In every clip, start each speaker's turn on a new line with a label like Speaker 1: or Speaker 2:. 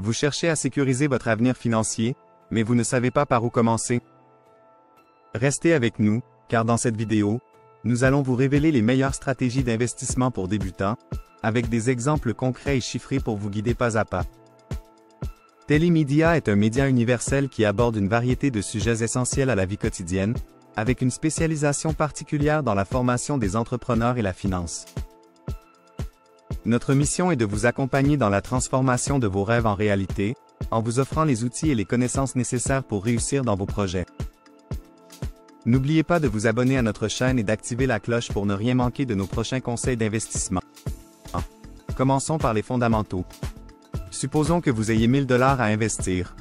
Speaker 1: Vous cherchez à sécuriser votre avenir financier, mais vous ne savez pas par où commencer? Restez avec nous, car dans cette vidéo, nous allons vous révéler les meilleures stratégies d'investissement pour débutants, avec des exemples concrets et chiffrés pour vous guider pas à pas. Télémédia est un média universel qui aborde une variété de sujets essentiels à la vie quotidienne, avec une spécialisation particulière dans la formation des entrepreneurs et la finance. Notre mission est de vous accompagner dans la transformation de vos rêves en réalité, en vous offrant les outils et les connaissances nécessaires pour réussir dans vos projets. N'oubliez pas de vous abonner à notre chaîne et d'activer la cloche pour ne rien manquer de nos prochains conseils d'investissement. Commençons par les fondamentaux. Supposons que vous ayez 1000 $ à investir.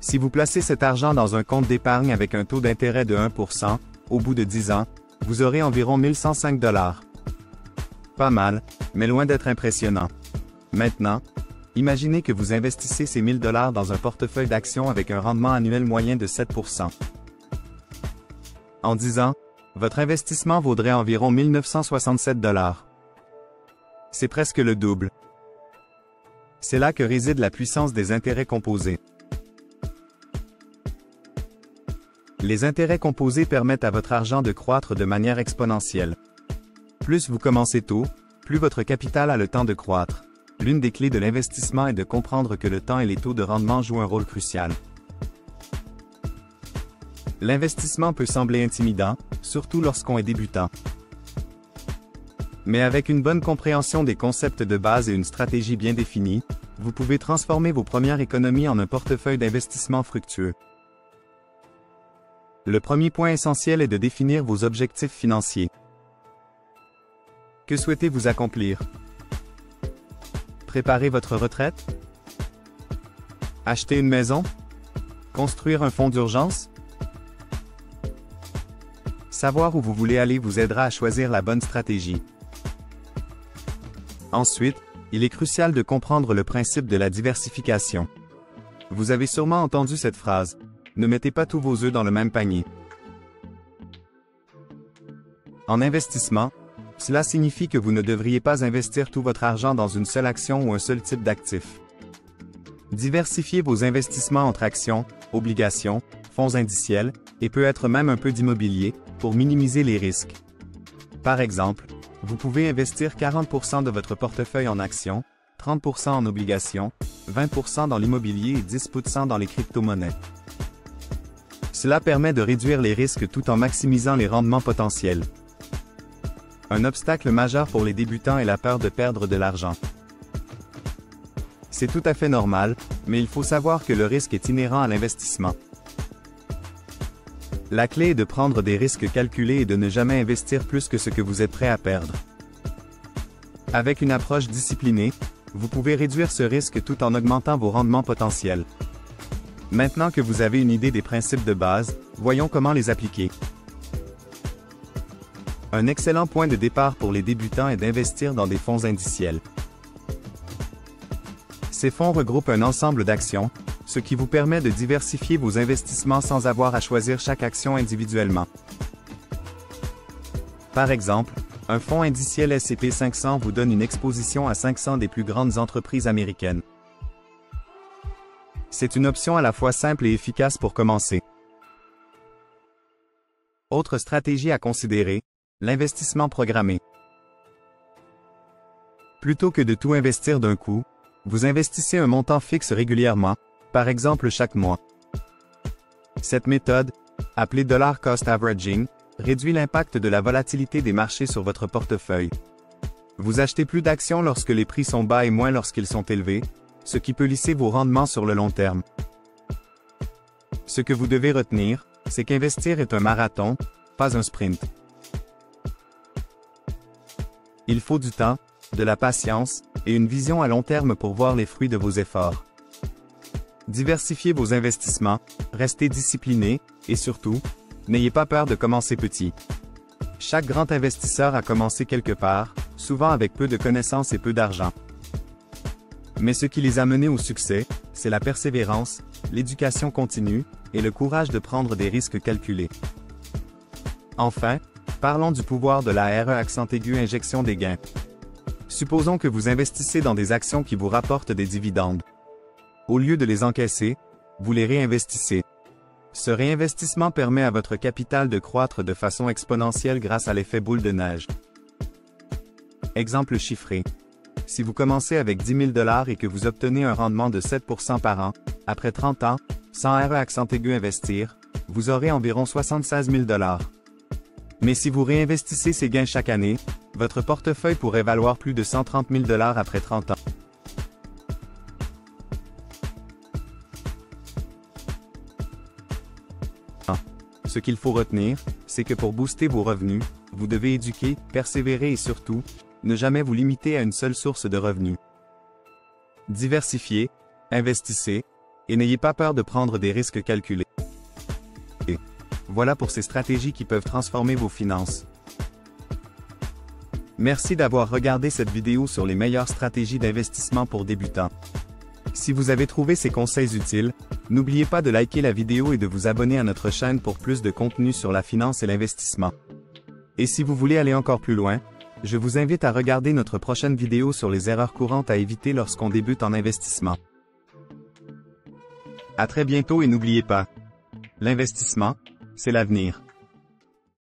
Speaker 1: Si vous placez cet argent dans un compte d'épargne avec un taux d'intérêt de 1%, au bout de 10 ans, vous aurez environ 1105 $. Pas mal, mais loin d'être impressionnant. Maintenant, imaginez que vous investissez ces 1000 $ dans un portefeuille d'actions avec un rendement annuel moyen de 7%. En 10 ans, votre investissement vaudrait environ 1967 $. C'est presque le double. C'est là que réside la puissance des intérêts composés. Les intérêts composés permettent à votre argent de croître de manière exponentielle. Plus vous commencez tôt, plus votre capital a le temps de croître. L'une des clés de l'investissement est de comprendre que le temps et les taux de rendement jouent un rôle crucial. L'investissement peut sembler intimidant, surtout lorsqu'on est débutant. Mais avec une bonne compréhension des concepts de base et une stratégie bien définie, vous pouvez transformer vos premières économies en un portefeuille d'investissement fructueux. Le premier point essentiel est de définir vos objectifs financiers. Que souhaitez-vous accomplir? Préparer votre retraite? Acheter une maison? Construire un fonds d'urgence? Savoir où vous voulez aller vous aidera à choisir la bonne stratégie. Ensuite, il est crucial de comprendre le principe de la diversification. Vous avez sûrement entendu cette phrase: ne mettez pas tous vos œufs dans le même panier. En investissement, cela signifie que vous ne devriez pas investir tout votre argent dans une seule action ou un seul type d'actif. Diversifiez vos investissements entre actions, obligations, fonds indiciels, et peut-être même un peu d'immobilier, pour minimiser les risques. Par exemple, vous pouvez investir 40% de votre portefeuille en actions, 30% en obligations, 20% dans l'immobilier et 10% dans les crypto-monnaies. Cela permet de réduire les risques tout en maximisant les rendements potentiels. Un obstacle majeur pour les débutants est la peur de perdre de l'argent. C'est tout à fait normal, mais il faut savoir que le risque est inhérent à l'investissement. La clé est de prendre des risques calculés et de ne jamais investir plus que ce que vous êtes prêt à perdre. Avec une approche disciplinée, vous pouvez réduire ce risque tout en augmentant vos rendements potentiels. Maintenant que vous avez une idée des principes de base, voyons comment les appliquer. Un excellent point de départ pour les débutants est d'investir dans des fonds indiciels. Ces fonds regroupent un ensemble d'actions, ce qui vous permet de diversifier vos investissements sans avoir à choisir chaque action individuellement. Par exemple, un fonds indiciel S&P 500 vous donne une exposition à 500 des plus grandes entreprises américaines. C'est une option à la fois simple et efficace pour commencer. Autre stratégie à considérer, l'investissement programmé. Plutôt que de tout investir d'un coup, vous investissez un montant fixe régulièrement, par exemple chaque mois. Cette méthode, appelée dollar cost averaging, réduit l'impact de la volatilité des marchés sur votre portefeuille. Vous achetez plus d'actions lorsque les prix sont bas et moins lorsqu'ils sont élevés, ce qui peut lisser vos rendements sur le long terme. Ce que vous devez retenir, c'est qu'investir est un marathon, pas un sprint. Il faut du temps, de la patience, et une vision à long terme pour voir les fruits de vos efforts. Diversifiez vos investissements, restez discipliné, et surtout, n'ayez pas peur de commencer petit. Chaque grand investisseur a commencé quelque part, souvent avec peu de connaissances et peu d'argent. Mais ce qui les a menés au succès, c'est la persévérance, l'éducation continue, et le courage de prendre des risques calculés. Enfin, parlons du pouvoir de la RE accent aigu injection des gains. Supposons que vous investissez dans des actions qui vous rapportent des dividendes. Au lieu de les encaisser, vous les réinvestissez. Ce réinvestissement permet à votre capital de croître de façon exponentielle grâce à l'effet boule de neige. Exemple chiffré. Si vous commencez avec 10 000 $ et que vous obtenez un rendement de 7% par an, après 30 ans, sans RE investir, vous aurez environ 76 000 $. Mais si vous réinvestissez ces gains chaque année, votre portefeuille pourrait valoir plus de 130 000 $ après 30 ans. Ce qu'il faut retenir, c'est que pour booster vos revenus, vous devez éduquer, persévérer et surtout, ne jamais vous limiter à une seule source de revenus. Diversifiez, investissez, et n'ayez pas peur de prendre des risques calculés. Voilà pour ces stratégies qui peuvent transformer vos finances. Merci d'avoir regardé cette vidéo sur les meilleures stratégies d'investissement pour débutants. Si vous avez trouvé ces conseils utiles, n'oubliez pas de liker la vidéo et de vous abonner à notre chaîne pour plus de contenu sur la finance et l'investissement. Et si vous voulez aller encore plus loin, je vous invite à regarder notre prochaine vidéo sur les erreurs courantes à éviter lorsqu'on débute en investissement. À très bientôt et n'oubliez pas, l'investissement, c'est l'avenir.